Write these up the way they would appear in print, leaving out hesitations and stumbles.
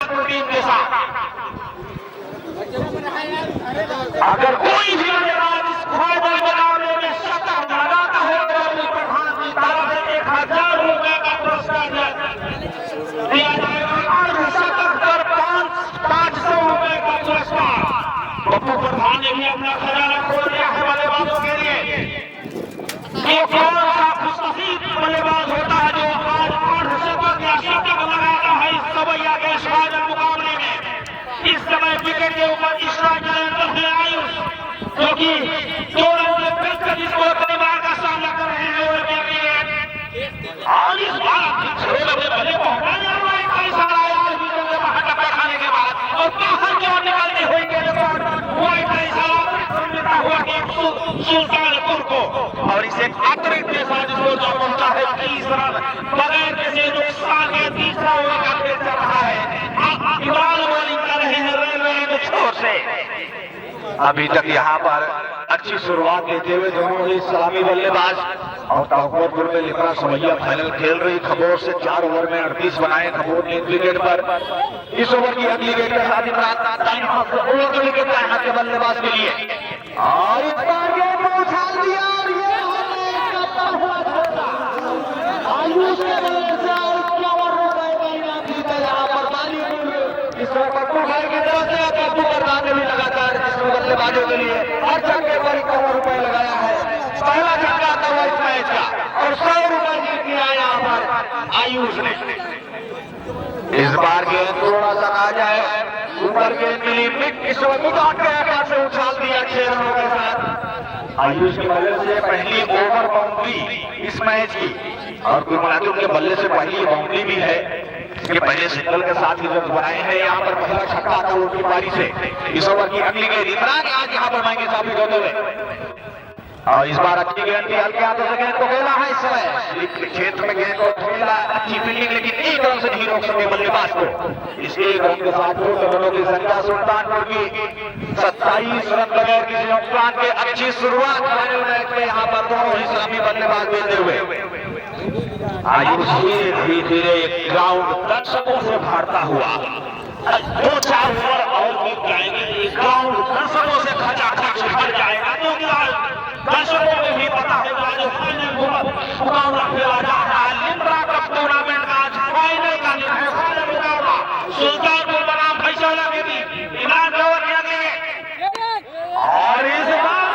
Team के साथ। अगर कोई भी बल्लेबाज इस फाइनल मुकाबले में शतक लगाता है तो अपने प्रधान की तरफ से 1000 रुपए का पुरस्कार दिया जाएगा और शतक पर 500 रुपए का पुरस्कार। पप्पू प्रधान ने भी अपना खजाना खोल दिया है बल्लेबाजों के लिए। ये कौन सा खुशनसीब बल्लेबाज होता है जो आज 8 शतक या शतक लगाता है इस सवैया के फाइनल मुकाबले में। इस समय विकेट के ऊपर स्ट्राइकर है आयुष, जो कि 2 रन में बेहतर जिसको अपने बार का सामना कर रहे हैं और इस बार भले को हटाने वाला एक ऐसा आया है बाहर टक्कर खाने के बाद और बाहर की ओर निकलते हुए वो एक ऐसा मिलता हुआ सुल्तानपुर को और इसे अतिरिक्त के साथ इसको जो पहुंचा है 30 रन बगैर किसी नुकसान के। तीसरा ओवर का खेल चल रहा है। इमरान बॉलिंग कर रहे हैं रेलवे के छोर से। अभी तक यहाँ पर अच्छी शुरुआत देते हुए दोनों ही सलामी बल्लेबाज और ताहूरपुर में लिखना समैया फाइनल खेल रही। खबोर से 4 ओवर में 38 बनाए खबोर ने एक विकेट पर। इस ओवर की अगली विकेट के साथ इमरान ओवर विकेट का यहाँ के बल्लेबाज के लिए और इस बार गेंद को उछाल दिया और ये आयुष के बल्ले से और 51 रुपए का इनाम जीता यहाँ पर बालीपुर। इस ओवर पप्पू भाई की तरफ से पप्पू प्रधान ने भी लगातार जिसमें बल्लेबाजों के लिए हर छक्के पर 51 रुपए लगाया है। पहला छक्का था वो इस मैच का और 100 रुपए जीत लिया यहाँ पर आयुष ने। इस बार गेंद थोड़ा सा आ जाए ऊपर गेंद मिली मिड इस वक्त से उछाल दिया 6 रनों के साथ। आयुष के बल्ले से पहली ओवर बाउंड्री इस मैच की और कुल के बल्ले से पहली बाउंड्री भी है। इसके पहले सिंगल के साथ ही रन बनाए हैं। यहाँ पर पहला छक्का आता उनकी पारी से। इस ओवर की अगली गेंद इमरान आज यहाँ पर मांगे साबित होते हुए और इस बार अच्छी गेंद थी हल्के हाथों से गेंद को खेला है। इस समय क्षेत्र में गेंद को खेला अच्छी फील्डिंग लेकिन 1 रन से नहीं रोक सके बल्लेबाज को। इस 1 रन के साथ 2 रनों की संख्या सुल्तानपुर की 27 रन बगैर किसी नुकसान के अच्छी शुरुआत फाइनल मैच में यहाँ पर दोनों ही सलामी बल्लेबाज देते हुए आयुष धीरे धीरे ग्राउंड दर्शकों से भरता हुआ 2-4 ओवर और बीत जाएंगे। ग्राउंड दर्शकों से खचाखच भर जाएगा क्योंकि दर्शकों को भी पता है आज फाइनल मुकाबला खेला जा रहा है। लिम्रा कप टूर्नामेंट का आज फाइनल का फाइनल मुकाबला सुल्तानपुर बनाम फैसला के बीच इमरान ओवर किया गया और इस बार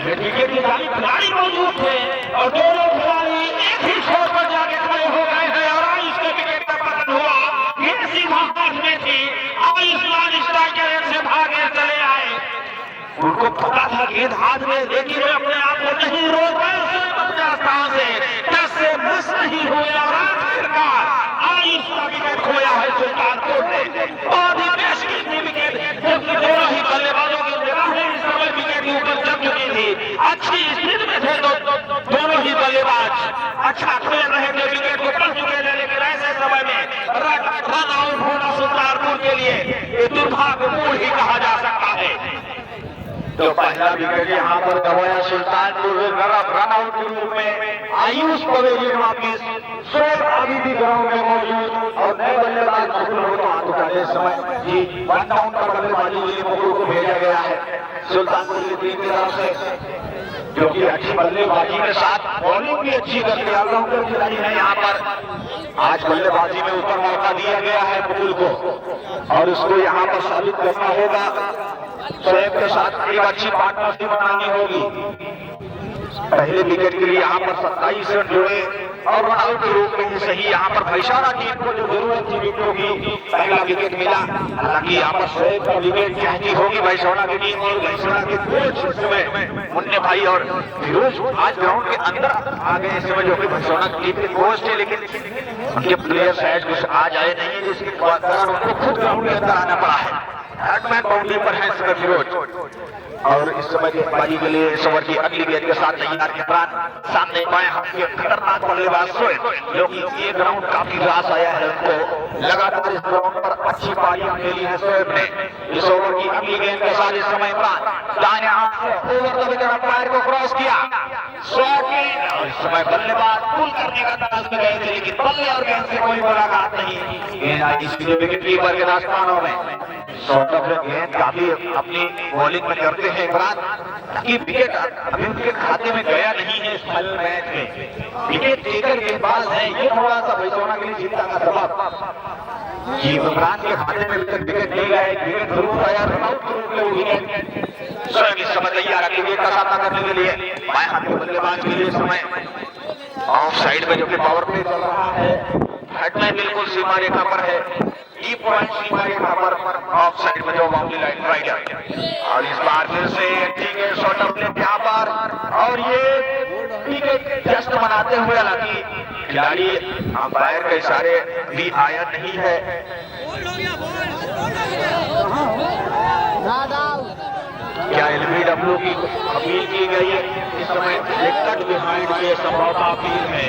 है विकेट की जाली खिलाड़ी मौजूद थे और दोनों खिलाड़ी एक ही छोर पर जाके खड़े हो गए हैं और आयुष के विकेट पर पतन हुआ। ये सीधा हाथ में थी आयुष्मान स्ट्राइकर से भागे चले आए। उनको पता था गेंद हाथ में लेकिन वे अपने आप को नहीं रोक पाए। डर से मिस नहीं हुए और आखिरकार आयुष का विकेट खोया है सुल्तानपुर ने। बहुत ही बेशकीमती विकेट जबकि दोनों ही बल्लेबाजों की निगाहें इस समय विकेट के ऊपर जम चुकी थी। अच्छी स्थिति में थे दोनों ही बल्लेबाज अच्छा खेल रहे थे विकेट को पढ़ चुके थे लेकिन ऐसे समय में रन आउट होना सुल्तानपुर के लिए ये दुर्भाग्यपूर्ण ही कहा जा सकता है। तो पहला विकेट यहाँ पर गवाया सुल्तानपुर रन आउट के रूप में। आयुष पवेलियन वापिस शोर अभी भी ग्राउंड में मौजूद और नए बल्लेबाज मुकुल को हाथ उठाने समय जी 1 डाउन पर बल्लेबाजी के लिए मुकुल को भेजा गया है सुल्तानपुर की टीम की तरफ से जो कि अच्छी बल्लेबाजी के साथ बॉलिंग भी अच्छी करके ऑलराउंडर खिलाड़ी है। यहाँ पर आज बल्लेबाजी में ऊपर मौका दिया गया है मुकुल को और उसको यहाँ पर साबित करना होगा। शोएब के साथ एक अच्छी पार्टनरशिप बनानी होगी। पहले विकेट के लिए यहाँ पर 27 रन जुड़े और रन आउट के रूप में सही यहाँ पर भैसाना टीम को जो जरूरत थी विकेटों की पहला विकेट मिला। हालांकि यहाँ पर शोएब का विकेट चाहती होगी भैसाना की टीम और भैसाना के कोच में मुन्ने भाई और फिरोज आज ग्राउंड के अंदर आ गए इस समय जो कि भैसाना टीम के कोच थे लेकिन उनके प्लेयर शायद कुछ आज आए नहीं है जिसके कारण उनको खुद ग्राउंड के अंदर आना पड़ा है। बैट्समैन बाउंड्री पर है फिरोज और इस समय गेंदबाजी के लिए इस ओवर की अगली गेंद के साथ तैयार इमरान। सामने बाएं हाथ के खतरनाक बल्लेबाज शोएब, जो कि ये ग्राउंड काफी रास आया है उनको। लगातार इस ग्राउंड पर अच्छी पारियां खेली है शोएब ने। इस ओवर की अगली गेंद के साथ इस समय इमरान दाएं हाथ से ओवर द विकेट अंपायर को क्रॉस किया। और इस समय बल्लेबाज पुल करने का तलाश में गए थे, लेकिन बल्ले और गेंद से कोई मुलाकात नहीं। गेंद आई सीधे विकेट कीपर के दास्तानों में। शॉर्ट ऑफ गेंद काफी अपनी बॉलिंग में करते हैं इमरान, ताकि विकेट अभी उनके खाते में गया नहीं है इस फाइनल मैच में। विकेट टेकर गेंदबाज है, ये थोड़ा सा बैसोना के लिए चिंता का सबब कि इमरान के खाते में विकेट नहीं गया है। विकेट जरूर आया, रन आउट जरूर ले विकेट। स्वयं इस समय तैयार है विकेट का सामना करने के लिए बाएं हाथ के बल्लेबाज के लिए समय ऑफ साइड में जो कि पावर प्ले चल रहा है। हेडलाइन बिल्कुल सीमा रेखा पर है, ई पॉइंट सीमा रेखा पर ऑफ साइड में जो बाउंड्री लाइन राइडर। और इस बार फिर से ठीक है शॉर्ट ऑफ प्ले यहाँ पर, और ये विकेट जस्ट मनाते हुए, हालांकि खिलाड़ी अंपायर के इशारे भी आया नहीं है। क्या एलबीडब्ल्यू की अपील की गई है इस समय? कट बिहाइंड के संभवतः अपील है,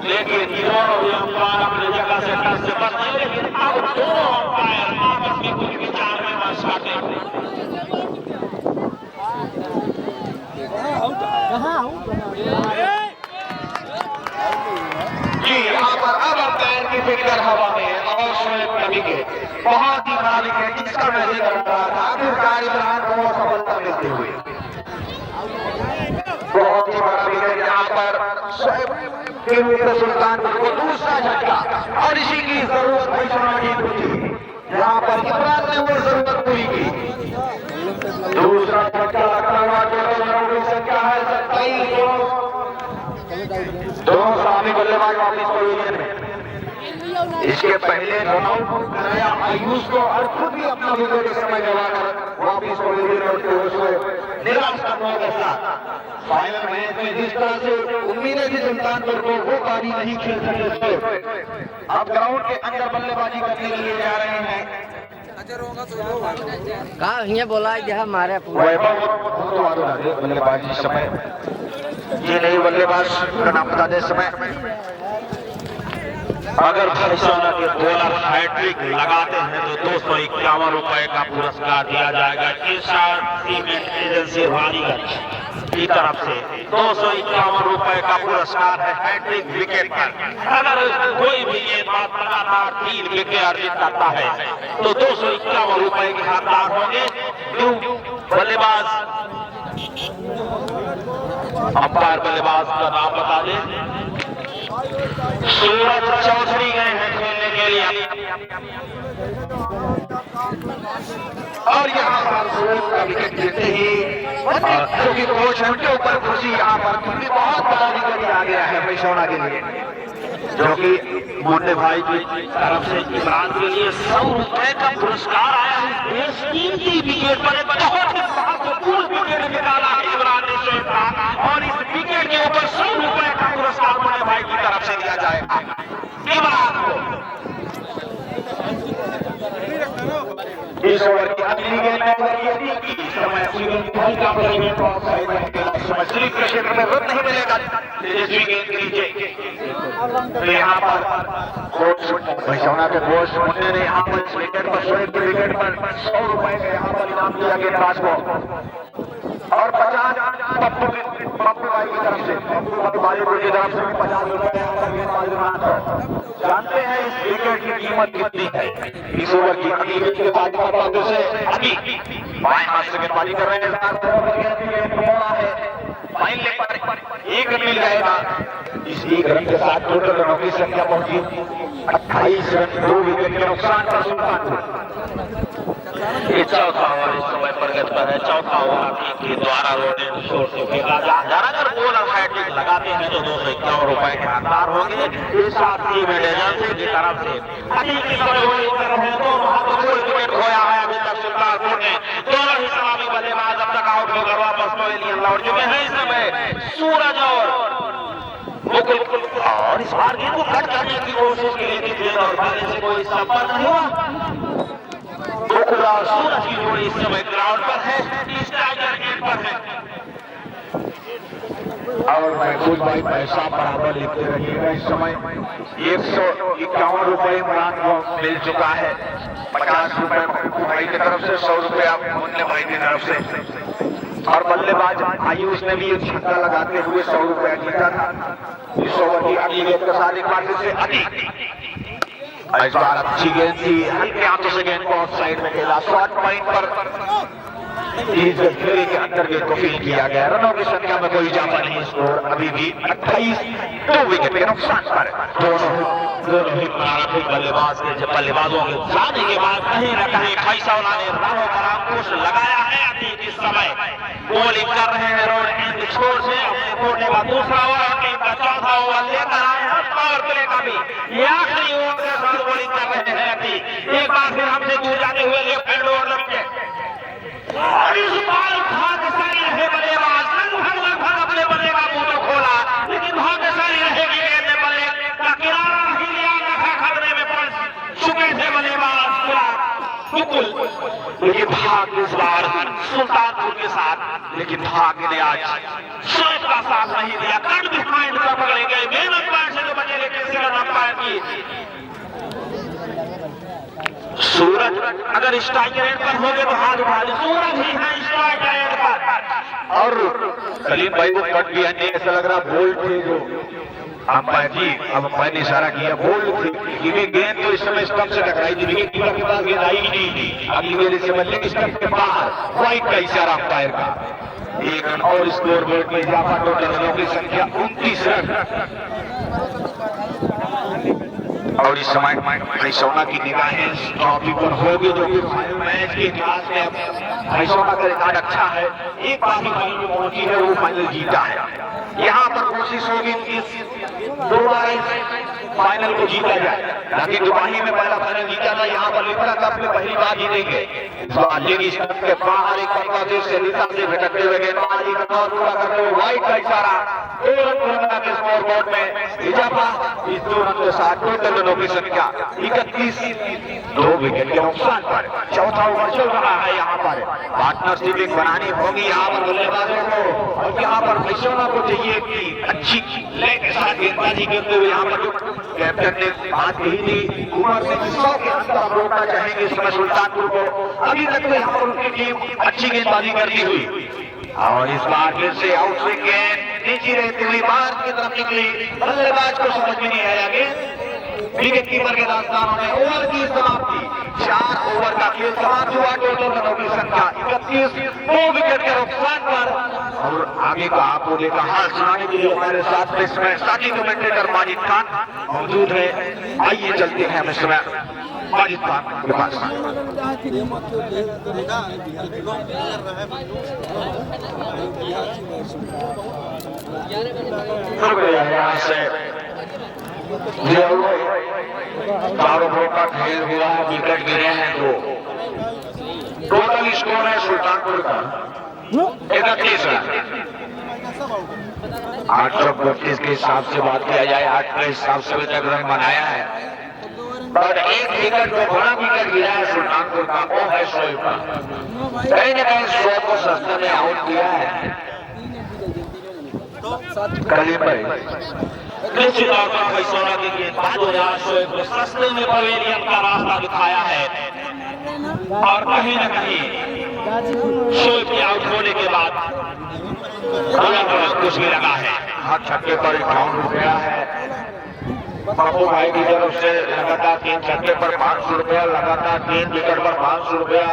लेकिन दोनों भी अंपायर अपनी जगह से टच से बच गए। लेकिन अब दोनों अंपायर आपस में कुछ विचार विमर्श करते जी। यहाँ पर अब अंपायर की फिंगर हवा में और शोएब का विकेट, बहुत ही बड़ा विकेट जिसका मैसेज कर रहा था। आखिरकार इमरान को सफलता मिलती हुई बहुत ही बड़ा विकेट यहाँ पर शोएब के सुल्तानपुर को दूसरा झटका, और इसी की जरूरत बैसोना की थी। यहाँ पर इमरान ने वो जरूरत पूरी की। दूसरा झटका लगता हुआ टोटल की संख्या है 27। दोनों सामने बल्लेबाज वापिस पवेलियन में। इसके पहले रनआउट कराया आयुष को, और खुद भी अपना विकेट इस समय गवाकर वापिस पवेलियन लौटते हुए निराश करने के साथ फाइनल मैच में जिस तरह से उम्मीदें थी सुल्तानपुर को, वो पारी नहीं खेल सके। अब ग्राउंड के अंदर बल्लेबाजी करने के लिए जा रहे हैं। कहा बोला हमारे बल्लेबाजी इस समय ये नहीं बल्लेबाज का नाम बता दे। समय अगर भाईसाना के बॉलर हैट्रिक लगाते हैं तो 251 रुपए का पुरस्कार दिया जाएगा किसान सीमेंट एजेंसी वालीगंज की तरफ से। 251 रुपए का पुरस्कार है हैट्रिक विकेट पर। अगर कोई भी ये बात लगातार 3 विकेट अर्जित करता है तो 251 रुपए के हकदार होंगे। बल्लेबाज अंपायर बल्लेबाज का नाम बता दें। सूरज चौधरी गए हैं खेलने के लिए, और यहाँ पर सूरज का विकेट गिरते ही क्योंकि कोच है उनके ऊपर खुशी यहाँ पर, क्योंकि बहुत बड़ा विकेट आ गया है बैसोना के लिए, जो कि मुन्ने भाई की तरफ से इमरान के लिए 100 रुपए का पुरस्कार आया है। बेशकीमती विकेट पर बहुत ही महत्वपूर्ण विकेट निकाला है इमरान ने शोएब का, और इस विकेट के ऊपर 100 रुपए का पुरस्कार मुन्ने भाई की तरफ से दिया जाएगा इमरान को। इस ओवर की अगली गेंद समय स्लिप के क्षेत्र में रन नहीं मिलेगा तेजस्वी गेंद के नीचे। तो यहाँ पर कोच बैसोना के कोच मुन्ने ने यहाँ पर इस विकेट पर शोएब के विकेट पर 100 रुपए का यहाँ पर इनाम दिया गेंदबाज को, और 50 पप्पू भाई की तरफ से, पप्पू भाई की तरफ से 50 रुपए यहाँ पर गेंदबाज जानते हैं इस विकेट की कीमत कितनी है। इस ओवर की अगली गेंद के बाद से अभी बाएं हाथ से गेंदबाजी कर रहे हैं। फाइन लेग पर 1 रन मिल जाएगा। इस 1 रन के साथ टोटल रनों की संख्या पहुंची 28 रन, 2 विकेट के नुकसान पर सुल्तानपुर। ये चौथा ओवर इस समय प्रगति पर है। चौथा ओवर के द्वारा रोटेट शॉट से खेला ज्यादातर बॉलर हैट्रिक लगाते हैं तो 251 रुपए के हकदार होंगे। इस साथ टीम एजेंसी की तरफ से विकेट खोया है अभी तक सुल्तानपुर ने। दोनों ही सलामी बल्लेबाज अब तक आउट होकर वापस पवेलियन लौट चुके हैं। इस समय सूरज और मुकुल, और इस बार गेंद को कट करने की कोशिश की, लेकिन गेंद और पाने से कोई संपर्क नहीं हुआ। बुकला सूरज की जोड़ी इस समय ग्राउंड पर है, टाइगर गेट पर है। और महफूज भाई पैसा बराबर लिखते रहिएगा। इस समय 151 रुपए इमरान को मिल चुका है, 50 रुपए पप्पू भाई की तरफ से, 100 रुपए आप मुन्ने भाई की तरफ से। और बल्लेबाज आयुष ने भी एक छक्का लगाते हुए 100 रुपया जीता था। इस ओवर की अगली गेंद के साथ एक बार से अधिक इस बार अच्छी गेंद थी, हल्के हाथों से गेंद को ऑफ साइड में खेला। शॉर्ट पॉइंट पर घेरे के अंदर गेंद को फील किया गया। रनों की संख्या में कोई इजाफा नहीं, स्कोर अभी भी 28, 2 विकेट के नुकसान पर। दोनों ही प्रारंभिक बल्लेबाजों के जाने के बाद कहीं न कहीं फैसला ने रनों पर अंकुश लगाया है। अभी इस समय बॉलिंग कर रहे हैं रोड एंड छोर से, अपने कोटे का दूसरा ओवर, टीम का चौथा ओवर लेकर आए हैं। पावर प्ले का भी ये आखिरी ओवर के साथ बॉलिंग कर रहे हैं। अभी एक बार फिर हमसे दूर जाते हुए लेफ्ट हैंड ओवर लगे और इस बार भाग्यशाली रहे बल्लेबाज, लगभग अपने बल्ले का मुंह तो खोला, लेकिन भाग्यशाली रहे कि गेंद बल्ले का किनारा ही लिया, रखा खतरे में पड़ चुके थे बल्लेबाज बिल्कुल। लेकिन भाग्य इस बार सुल्तानपुर के साथ, लेकिन भाग्य ने आज शॉट का साथ नहीं दिया। कट बिहाइंड पर पकड़े गए, मेन अंपायर से जो बचे, लेकिन सिंगल अंपायर की सूरज अगर स्ट्राइक रेट पर हो गए तो हाथ उठा ले, सूरज ही है स्ट्राइक रेट पर। और सलीम भाई को कट भी है, ऐसा लग रहा बोल्ड थे जो अंपायर जी, अब मैंने इशारा किया बोल्ड थी, क्योंकि गेंद तो इस समय स्टंप से टकराई थी, विकेट कीपर के पास गेंद आई ही नहीं थी। अगली गेंद से बल्ले स्टंप के बाहर, वाइड का इशारा अंपायर का। एक रन और स्कोर बोर्ड में इजाफा, टोटल रनों की संख्या 29 रन। और इस समय भैसौना की निगाहें ट्रॉफी पर होगी, जो कि मैच के इतिहास में भैसौना का रिकॉर्ड अच्छा है। एक बार ही फाइनल में पहुंची है, वो फाइनल जीता है। यहाँ पर कोशिश होगी कि 2 बार फाइनल को जीता जाए, ताकि दुबई में पहला फाइनल जीता था, यहाँ पर लिपरा कप में पहली बार जीतेंगे। के बाहर एक बांग्लादेश से नीता से भटकते हुए गेंदबाजी का पूरा करते हुए वाइड का इशारा, 2 रन के स्कोर बोर्ड में इजाफा। इस 2 रन के साथ टोटल रनों की संख्या 31, 2 विकेट के नुकसान पर। चौथा ओवर चल रहा है, यहाँ पर पार्टनरशिप बनानी होगी यहाँ पर बल्लेबाजों को, और यहाँ पर भैसौना को चाहिए कि अच्छी लेग के साथ गेंदबाजी करते हुए यहाँ पर कैप्टन ने बात कही थी उमर से 100 के अंदर रोकना चाहेंगे इस समय सुल्तानपुर को। अभी तक तो यहाँ पर उनकी टीम अच्छी गेंदबाजी करती हुई, और इस बार फिर से आउट स्विंग गेंद नीचे रहती हुई बाहर की तरफ निकली, बल्लेबाज को समझ में नहीं आया गेंद। विकेट कीपर के दास्तानों में ओवर की समाप्ति, 4 ओवर का खेल समाप्त हुआ। टोटल रनों की संख्या 31, 2 विकेट के नुकसान पर। और आगे का आपको देखा हाल सुनाने के लिए हमारे साथ इसमें साथी कमेंटेटर माजिद खान मौजूद है। आइए चलते हैं हम इस समय माजिद खान के पास। यहाँ से चारों का खेल हुआ है, विकेट गिरे हैं 2। टोटल स्कोर है सुल्तानपुर का 31 रन। 832 के हिसाब से बात किया जाए, 8 के हिसाब से अभी तक रन बनाया है, पर एक विकेट जो बड़ा विकेट गिरा है सुल्तानपुर का, वो है शोएब का। कहीं न कहीं शोएब को सस्ते में आउट किया है कलीम भाई। निश्चित तौर पर भैसौना के गेंदबाज शोएब को सस्ते में पवेलियन का रास्ता दिखाया है, और कहीं न कहीं शोएब के आउट होने के बाद कुछ भी लगा है। हाथ छक्के पर 51 रुपया है पप्पू भाई की तरफ से, लगातार 3 छक्के पर 500 रुपया, लगातार 3 विकेट पर 500 रुपया,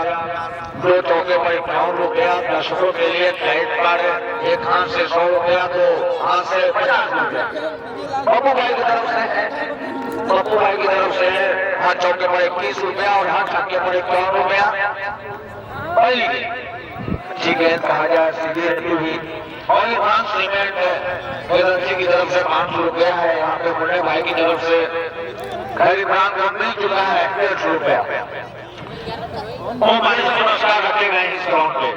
2 चौके पर 51 रुपया। दर्शकों के लिए फ्लाइट पर एक हाथ से 100 रुपया, 2 हाथ से 50 रुपया पप्पू भाई की तरफ से। पप्पू भाई की तरफ से हाथ चौके पर 21 रुपया और हाथ छक्के पर 51 रुपया। पहली अच्छी गेंद कहा जाए, सीधी रहती हुई, और इमरान सीमेंट एजेंसी की तरफ से 500 रुपया है। यहाँ पे मुन्ने भाई की तरफ से खैर इमरान को मिल चुका है 150 रुपया। पुरस्कार रखे गए इस ग्राउंड पे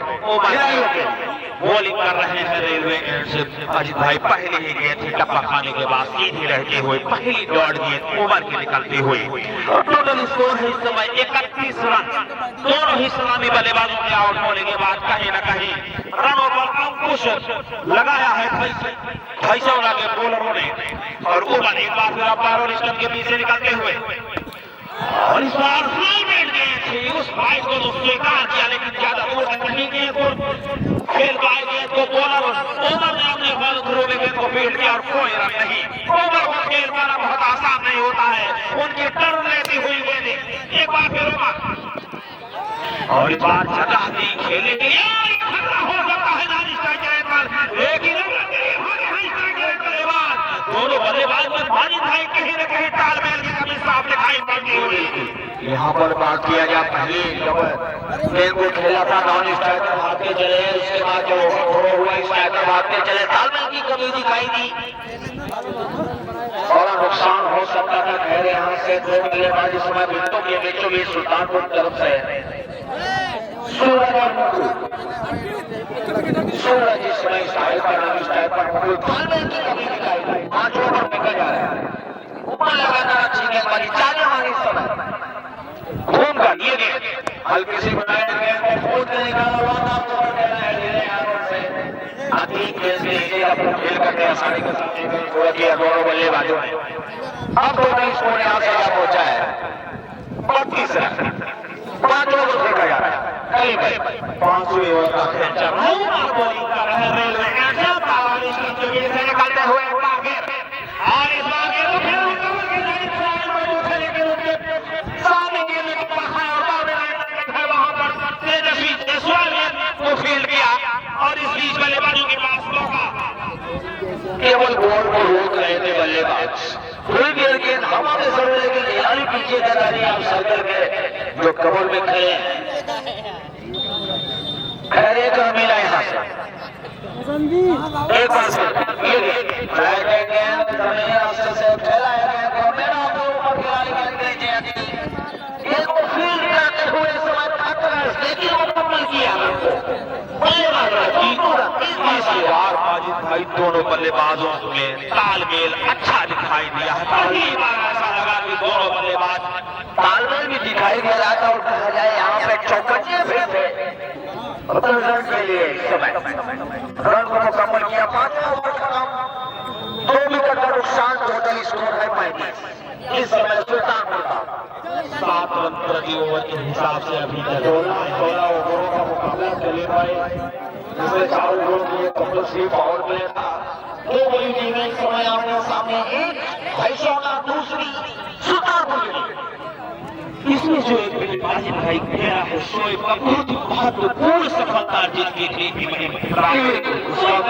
बॉलिंग कर रहे हैं रेलवे एंड से अजीत भाई। पहले ही गेंद थी टप्पा खाने के बाद सीधी रहते हुए पहली डॉट गेंद ओवर के निकलते हुए टोटल स्कोर है इस समय 31 रन। दोनों ही सलामी बल्लेबाजों के आउट होने के बाद कहीं न कहीं रनों पर अंकुश लगाया है फैसौला के बॉलरों ने। और ओवर एक बार फिर अपार और स्टंप के पीछे निकलते हुए और इस बार हाईमेट गए थे उस भाई को तो स्वीकार किया, लेकिन ज्यादा दूर नहीं गए तो खेल पाए गए तो बॉलर ओवर ने अपने बॉल थ्रो में गेंद को फील्ड किया और कोई रन नहीं। ओवर को खेल पाना बहुत आसान नहीं होता है, उनकी टर्न लेती हुई गेंदें एक बार फिर ओवर और इस बार जगह दी खेलने के लिए हो सकता है नानी स्ट्राइक पर, लेकिन दोनों बल्लेबाज में भारी भाई कहीं न कहीं तालमेल की कमी साफ दिखाई पड़ती हुई। यहाँ पर बात किया जाए पहले जब गेंद को खेला था नॉन स्ट्राइकर भागते चले, उसके बाद जो थ्रो हुआ स्ट्राइकर भागते चले, तालमेल की कमी दिखाई दी और नुकसान हो सकता था। खैर यहाँ से दो बल्लेबाज इस समय विकेटों के बीचों बीच सुल्तानपुर की तरफ से सूरज और मुकुल, सूरज इस समय स्टाइल पर नॉन स्ट्राइकर मुकुल, तालमेल की कमी दिखाई दी। 5 ओवर फेंका जा रहा है, ऊपर लगातार अच्छी गेंदबाजी चाले मारी इस समय घूम कर ये गेंद हल्की सी बनाए गए खोल के निकाला हुआ से आती गेंद से नीचे अपना खेल करके आसानी के साथ पूरा किया दोनों बल्लेबाजों ने। अब टोटल स्कोर यहाँ से क्या पहुंचा है 32 रन। 5 ओवर फेंका जा रहा है, करीब 5वें ओवर का खेल चल रहा है। बॉलिंग कर रहे हैं रेलवे से निकलते हुए और इस बार फील्ड किया और इस बीच बल्लेबाजों के पास मौका। केवल बॉल को रोक रहे थे बल्लेबाज, थोड़ी देर गेंद हवा में सड़ रही थी, यानी पीछे जा रही आप सर्कल के जो कवर में खड़े हैं। खैर एक रन मिला यहाँ से, एक बार से फैलाया गया मेरा ऊपर खिलाड़ी नीचे आती गेंद को फील्ड करते हुए समय लेकिन वो कमल किया भाई दोनों बल्लेबाजों में तालमेल अच्छा दिखाई दिया है। पहली बार ऐसा लगा कि दोनों बल्लेबाज तालमेल भी दिखाई दे रहा था और कहा जाए यहाँ पे चौकन्ने भी थे रन के लिए समय रन को मुकम्मल किया। 5 ओवर खत्म, 2 विकेट का नुकसान, टोटल स्कोर है 35। इस समय सुल्तानपुर का 7 रन प्रति ओवर के हिसाब से अभी तक 16 ओवरों का मुकाबला चले पाए, जिसमें 4 ओवर के कंपल्सरी पावर प्ले था। 2 बड़ी टीमें इस समय आमने सामने, एक भैसौला, दूसरी सुल्तानपुर की। इसमें जो एक बल्लेबाजी दिखाई गया है शोएब का बहुत ही महत्वपूर्ण सफलता जिसकी थी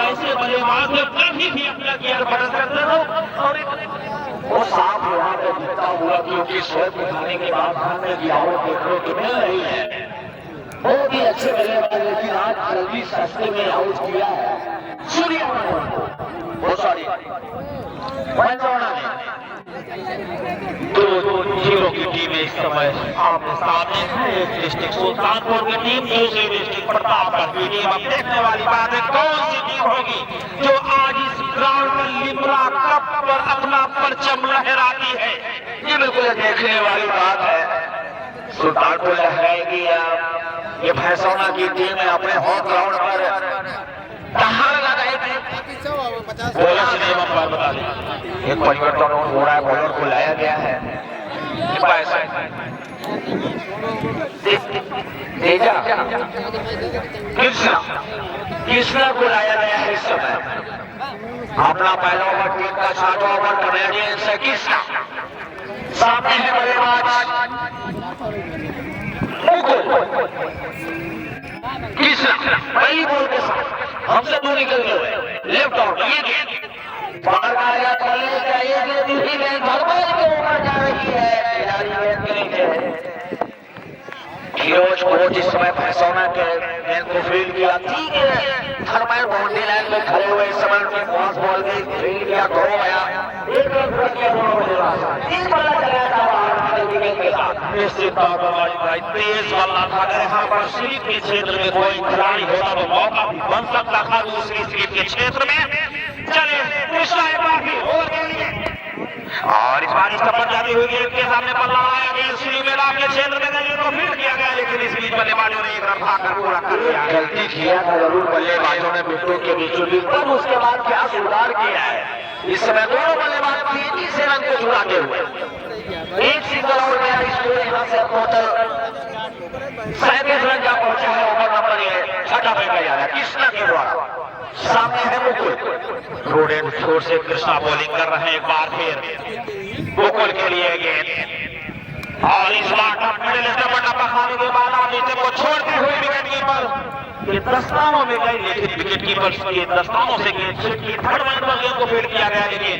ऐसे बल्लेबाज ने कभी भी अपना गियर बदल सकते हो और वो साफ वहां पे दिखता हुआ क्योंकि शोएब दिखाने के बाद हमने गिरावट देखने को मिल रही है। बहुत ही अच्छे बल्लेबाज, लेकिन आज जल्दी सस्ते में आउट किया है सूर्या वो सॉरी पंचौड़ा ने। 2-0 की टीम इस समय आपके सामने है। एक डिस्ट्रिक्ट सुल्तानपुर की टीम, दूसरी डिस्ट्रिक्ट प्रतापगढ़ की टीम। अब देखने वाली बात है कौन सी टीम होगी जो आज इस ग्राउंड में लिम्रा कप पर अपना परचम लहराती है। ये बिल्कुल देखने वाली बात है। सुल्तानपुर लहराएगी या ये भैसौना की टीम है अपने होम ग्राउंड पर कहां लगाएगी। बॉलर से नियम पर बता दें, एक परिवर्तन हो रहा है, बॉलर को लाया गया है कृष्णा को लाया गया है इस समय। अपना पहला ओवर टीम का 6वां ओवर कनेडियन से कृष्णा सामने है बल्लेबाज कृष्णा पहली बॉल के साथ हमसे दूर निकल गए लेफ्ट आउट। ये गेंद बाहर का आया करने चाहिए, दूसरी गेंद धरवाल के ऊपर जा रही है, खिलाड़ी गेंद के नीचे। फिरोज कोच इस समय फैसौना के गेंद को फील्ड किया, ठीक है थर्मल बाउंड्री लाइन में खड़े हुए इस समय उनकी पास बॉल की फील्ड किया, थ्रो आया, एक रन पूरा किया दोनों बल्लेबाज, 3 बल्ला चलाया था बाहर सिंगल विकेट के साथ। निश्चित तौर पर माजिद भाई तेज बल्ला था। अगर यहाँ पर स्लिप के क्षेत्र में कोई खिलाड़ी होता तो मौका भी बन सकता था दूसरी स्लिप के क्षेत्र में। चले कृष्णा एक बार फिर ओवर के लिए और इस बार स्टंपर जाती हुई गेंद के सामने बल्ला आया गया स्लिप में के क्षेत्र में गई तो फील्ड किया गया, लेकिन इस बीच बल्लेबाजों ने एक रन भागकर पूरा कर दिया। गलती किया था जरूर बल्लेबाजों ने विकेटों के बीचों बीच, पर उसके बाद क्या सुधार किया है। इस समय दोनों बल्लेबाज तेजी से रन को चुराते हुए एक सिंगल और गया। स्कोर यहाँ से टोटल 37 रन जा पहुंचा है। ओवर नंबर 6 फेंका जा रहा है कृष्णा के द्वारा। सामने है मुकुल। रोड एंड फ्लोर से कृष्णा बॉलिंग कर रहे हैं एक बार फिर मुकुल के लिए गेंद और इस बार मिडिल टप्पा खाने के बाद नीचे को छोड़ते हुए विकेट कीपर ये दस्तानों में गए, लेकिन विकेट कीपर के दस्तानों से गेंद छिटकी थर्ड मैन पर गेंद को फील्ड किया गया। लेकिन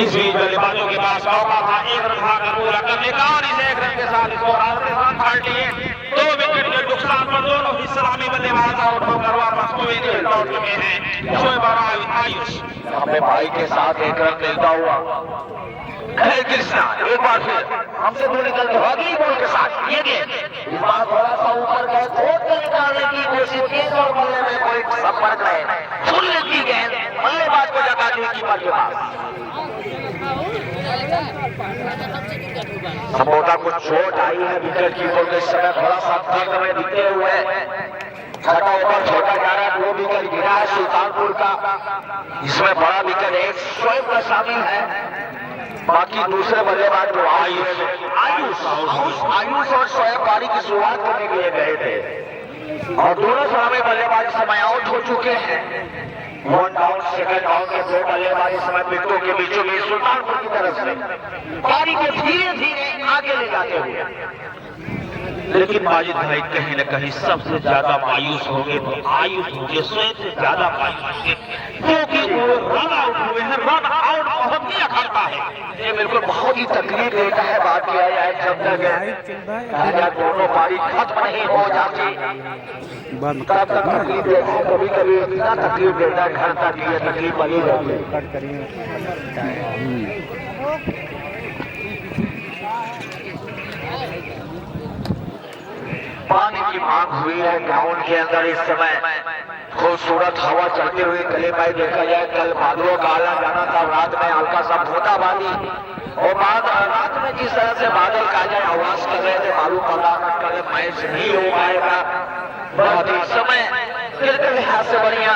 इस बीच बल्लेबाजों के पास मौका था एक रन भागकर पूरा करने का और इस एक रन के साथ इसको 2 विकेट के नुकसान पर दोनों ही सलामी बल्लेबाज आउट होकर वापस कोई लौट चुके हैं। शोएब और आयुष अपने भाई के साथ एक रन मिलता हुआ कृष्णा एक बार फिर हमसे दूर निकलते अगली बॉल के साथ ये गेंद इस बार थोड़ा सा ऊपर गए, खोद कर निकालने की कोशिश की और बल्ले में कोई संपर्क नहीं। फुल की गेंद बल्लेबाज को लगा दी कीपर के पास। संभवतः कुछ चोट आई है विकेट कीपर को। इस समय थोड़ा सा दर्द में दिखते हुए छठा ओवर छोड़ा जा रहा है। 2 विकेट गिरा है सुल्तानपुर का। इसमें बड़ा विकेट एक शोएब का शामिल है। बाकी दूसरे बल्लेबाज जो आयुष और शोएब पारी की शुरुआत करने के लिए गए थे और दोनों सलामी बल्लेबाज इस समय आउट हो चुके हैं। 1 डाउन सेकंड डाउन के 2 बल्लेबाज इस समय विकेटों के बीचों बीच सुल्तानपुर की तरफ से पारी को धीरे धीरे आगे ले जाते हुए। लेकिन माजिद भाई कहीं न कहीं सबसे ज्यादा मायूस होंगे तो आयुष होंगे, स्वयं से ज्यादा मायूस होंगे क्योंकि वो रन आउट हुए हैं। रन आउट बहुत ही अखरता है, ये बिल्कुल बहुत ही तकलीफ देता है। बात किया जाए जब तक दोनों पारी खत्म नहीं हो जाती तब तक तकलीफ देता है। कभी कभी इतना तकलीफ देता है घर तक ये तकलीफ बनी रहती है। पानी की मांग हुई है ग्राउंड के अंदर। इस समय खूबसूरत हवा चलते हुए गले पाई देखा जाए। कल बादलों का आना जाना था, रात में हल्का सा बूंदाबांदी और बाद रात में जिस तरह से बादल काले आवाज कर रहे थे मालूम पड़ रहा कल मैच नहीं हो पाएगा। बहुत ही समय क्रिकेट लिहाज से बढ़िया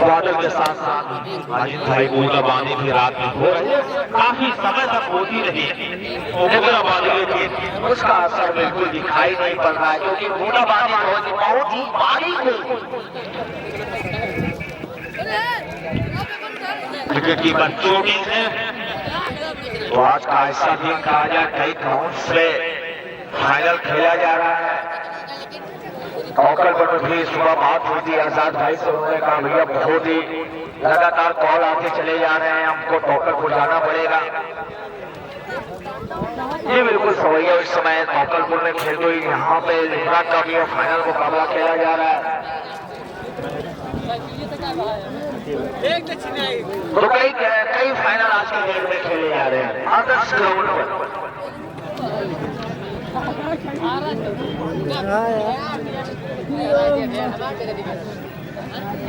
बादल के साथ साथ माजिद भाई बूंदाबांदी भी रात में हो रही है, काफी समय तक होती रही बूंदाबांदी, लेकिन उसका असर बिल्कुल दिखाई नहीं पड़ रहा है क्योंकि बूंदाबांदी बहुत ही बारीक हुई। विकेट कीपर चोटिल है तो आज का ऐसा दिन कहा जाए कई ग्राउंड में फाइनल खेला जा रहा है। टॉकल पर भी सुबह बात हुई थी आजाद भाई से, उन्होंने कहा भैया बहुत ही लगातार कॉल आते चले जा रहे हैं, हमको टॉकल को जाना पड़ेगा। ये बिल्कुल सही है। इस समय टॉकलपुर में खेलते हुए यहाँ पे लिब्रा का भी फाइनल मुकाबला खेला जा रहा है। तो कई फाइनल आज के डेट में खेले जा रहे हैं आदर्श ग्राउंड पर।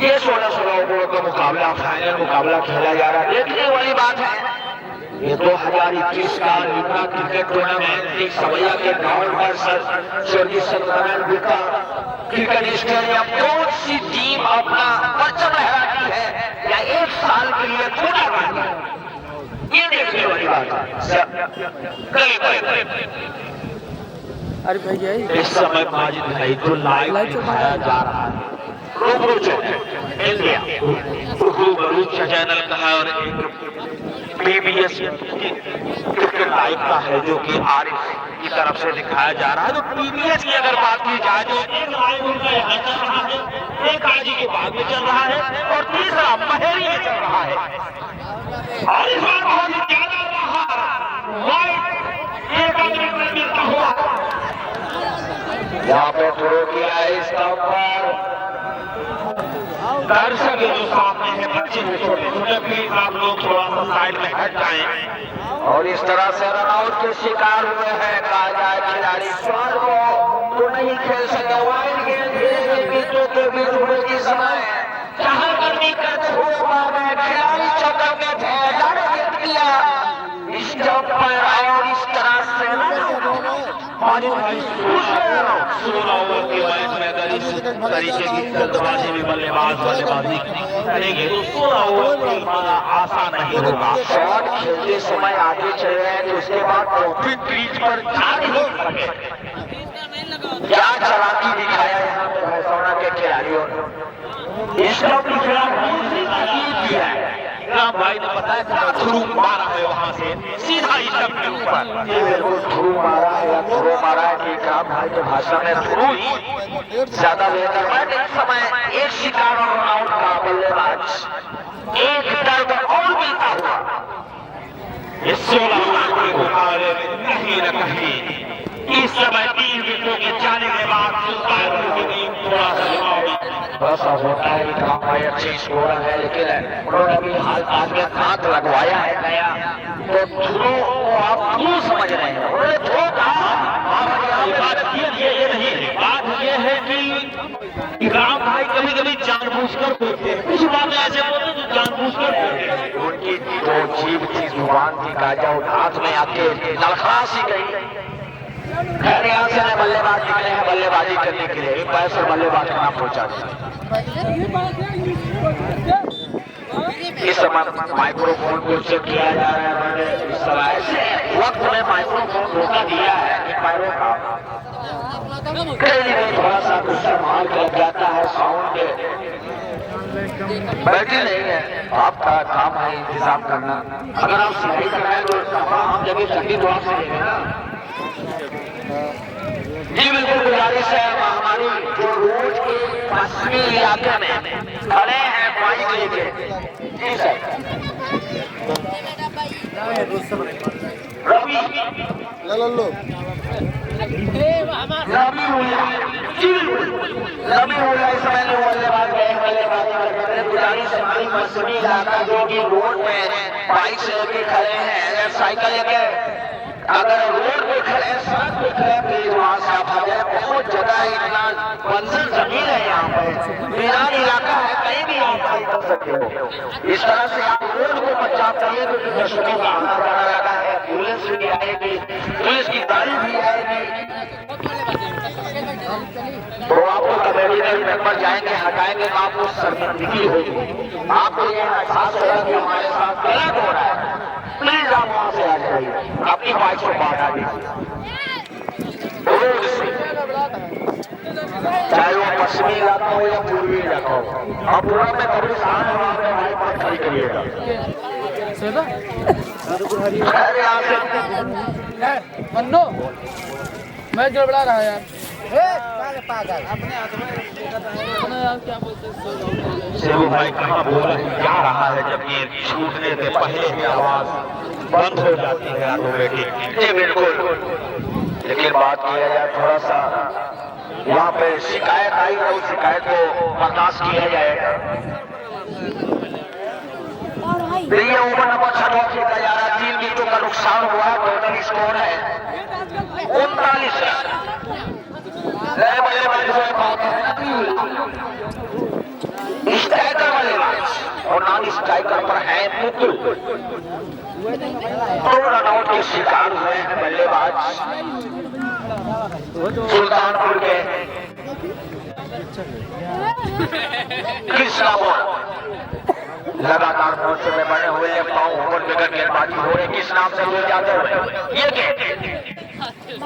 ये 16 ओवर का मुकाबला फाइनल मुकाबला खेला जा रहा है। देखने वाली बात है ये 2021 का लिब्रा क्रिकेट टूर्नामेंट एक सवैया के ग्राउंड पर स्वर्गीय सत्यनारायण गुप्ता क्रिकेट स्टेडियम कौन सी टीम अपना परचम लहराती है या एक साल के लिए खुला रहता है, ये देखने वाली बात है। अरे भैया इस समय माजिद भाई जो लाइव दिखाया जा रहा है इंडिया रूबरू चैनल का है और पीबीएस क्रिकेट लाइव का है जो कि आरिफ की तरफ से दिखाया जा रहा है। तो पीबीएस की अगर बात की जाए तो एक लाइव उनका यहाँ चल रहा है, एक आजी के बाद में चल रहा है और तीसरा महेरी में चल रहा है। और इस बार बहुत ही ज्यादा एक आदमी में मिलता हुआ यहाँ पे थ्रो किया है इसका ऊपर। दर्शक जो सामने है बच्चे छोटे छोटे, प्लीज आप लोग थोड़ा सा साइड में हट जाएं। और इस तरह से रनआउट के शिकार हुए हैं। कहा जाए खिलाड़ी शॉट को तो नहीं खेल सके। वाइड गेंद खेलेंगे बीचों के बीच हुए इस समय चाहे गर्मी करते हुए मार गए। खिलाड़ी चौकर में थे, लड़ जीत किया स्टॉप पर और इस तरह से माजिद भाई 16 ओवर के मैच में अगर इस तरीके की जल्दबाजी में बल्लेबाजी करेंगे तो 16 ओवर को पाना आसान नहीं होगा। शॉट खेलते समय आगे चल रहे हैं तो उसके बाद ट्रॉफी क्रीज पर जा नहीं सके। क्या चालाकी दिखाया यहाँ पे भैंसौना के खिलाड़ियों ने। स्टॉप के खिलाफ किया है। राम भाई ने बताया क्या थ्रू मारा है वहां से सीधा स्टंप के ऊपर। ये बिल्कुल थ्रू मारा है या थ्रो मारा है कि राम भाई के भाषा में थ्रू ही ज्यादा बेहतर है। इस समय एक शिकार और रनआउट का बल्लेबाज एक दर्द और मिलता हुआ इस 16 ओवर के मुकाबले में कहीं न कहीं इस समय 3 विकेटों के जाने के बाद सुल्तानपुर की टीम थोड़ा सा बस होता है कि राम भाई अच्छी स्कोर है, लेकिन उन्होंने अभी हाल हाथ में हाथ लगवाया है नया तो थ्रो को आप क्यों समझ रहे हैं। उन्होंने थ्रो कहा। बात ये नहीं है, बात ये है कि राम भाई कभी कभी जानबूझकर बोलते हैं, कुछ बातें ऐसे बोलते हैं जो जानबूझकर बोलते हैं। उनकी जो जीभ थी, जुबान थी, गाजा हाथ में आके नलखा सी गई। खैर यहाँ से बल्लेबाज निकले हैं बल्लेबाजी करने के लिए। पैसे बल्लेबाज का नाम पहुंचा इस समय माइक्रोफोन को चेक किया जा रहा है। मैंने इस समय ऐसे वक्त में माइक्रोफोन रोका दिया है कि पैरों का कहीं भी थोड़ा सा गुस्सा मार के लग जाता है साउंड के। बैठी नहीं है, आपका काम है इंतजाम करना। अगर आप सिलाई कराएं तो हम जगह ठंडी तो आपसे लेंगे ना। जी बिल्कुल गुजारिश है। हमारी जो रोड के पश्चिमी इलाके में खड़े हैं माइक लेके। जी सर रवि रवि हुआ इस समय बल्लेबाज गए बल्लेबाजी करते। गुजारिश हमारी पश्चिमी इलाका जो कि रोड में बाइक से लेके खड़े हैं या साइकिल लेके अगर रोड पे खड़े सड़क पे खड़े प्लीज वहां से आप आ जाए। बहुत जगह है, इतना बंजर जमीन है यहाँ पे, वीरान इलाका है, कहीं भी आप कर सकते हो। इस तरह से आप रोड को बचाव करिए क्योंकि दर्शकों का आना जाना लगा है। पुलिस भी आएगी, पुलिस की गाड़ी भी आएगी तो आपको कमेटी के मेंबर जाएंगे हटाएंगे तो आपको शर्मिंदगी होगी। आपको ये एहसास होगा कि हमारे साथ गलत हो रहा है। प्लीज आप वहां से आ जाइए, अपनी बाइक को बाहर आ दीजिए। चाहे वो पश्चिमी इलाका हो या पूर्वी इलाका हो। अब पूरा में कभी साथ हमारे बाइक खड़ी करिएगा। मन्नो मैं गड़बड़ा रहा यार। सेवू भाई कहाँ बोल जा रहा है जब ये छूटने के पहले ही आवाज बंद हो जाती है ऑटोमेटिक। जी बिल्कुल, लेकिन बात किया जाए थोड़ा सा यहाँ पे शिकायत आई तो उस शिकायत को बर्दाश्त किया जाएगा। ये ओवर नंबर 6 खेला जा रहा है। 3 विकेटों का नुकसान हुआ। टोटल स्कोर है 39 रन। बल्लेबाज स्ट्राइकर बल्लेबाज और नॉन स्ट्राइकर पर है मुकुल। 2 रनआउट के शिकार हुए हैं बल्लेबाज सुल्तानपुर के कृष्णा बोल। लगातार मोर्चे में बने हुए पांव ओवर बेगर गेंदबाजी हो रही किस नाम से बोल जाते हुए ये गेंद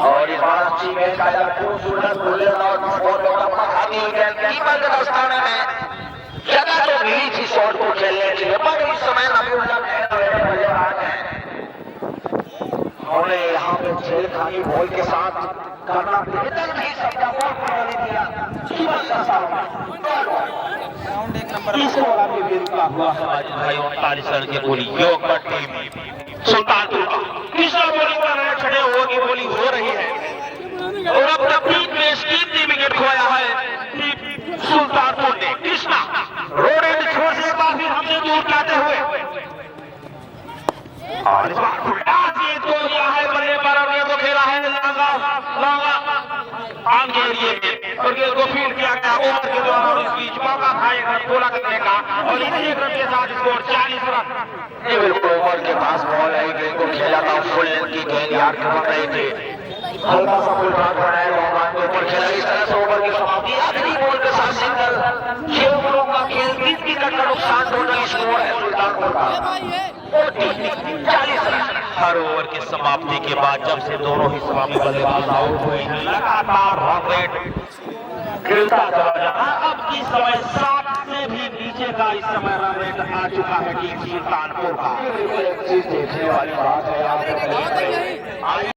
और इस बार अच्छी गेंद का खूबसूरत बोले और कीपर के दस्ताने में जगह तो मिली थी शॉट को खेलने के लिए, पर इस समय नबीउल्लाह उन्होंने यहाँ पे छेड़खानी बॉल के साथ करना बेहतर नहीं समझा। बॉल बनाने दिया हुआ भाई 39 रन की बोली योग टीम सुल्तानपुर तीसरा बॉलिंग कर रहे छठे ओवर की बॉलिंग हो रही है और अब तक में कीमती विकेट खोया है सुल्तानपुर ने। कृष्णा रोड एंड छोर से काफी हमसे दूर जाते हुए और इस बार आगे एरिए में और गेंद को फील्ड किया गया ओवर के दौरान इस बीच मौका था एक रन पूरा करने का और इसी एक रन के साथ स्कोर 40 रन। ये बिल्कुल ओवर के पास बॉल है, गेंद को खेला था फुल लेंथ की गेंद यार के बन रही थी, हल्का सा फुल बात बनाया मैदान के ऊपर खेला, इस तरह से ओवर की समाप्ति। आखिरी बॉल के साथ सिंगल, 6 ओवरों का खेल, 30 विकेट का नुकसान, टोटल स्कोर है सुल्तानपुर का 40 रन। हर ओवर की समाप्ति के बाद जब से दोनों ही सलामी बल्लेबाज आउट हुए हैं लगातार रन रेट गिरता चला जा रहा है। अब इस समय 60 से भी नीचे का इस समय रन रेट आ चुका है टीम सुल्तानपुर का। देखने वाली बात है।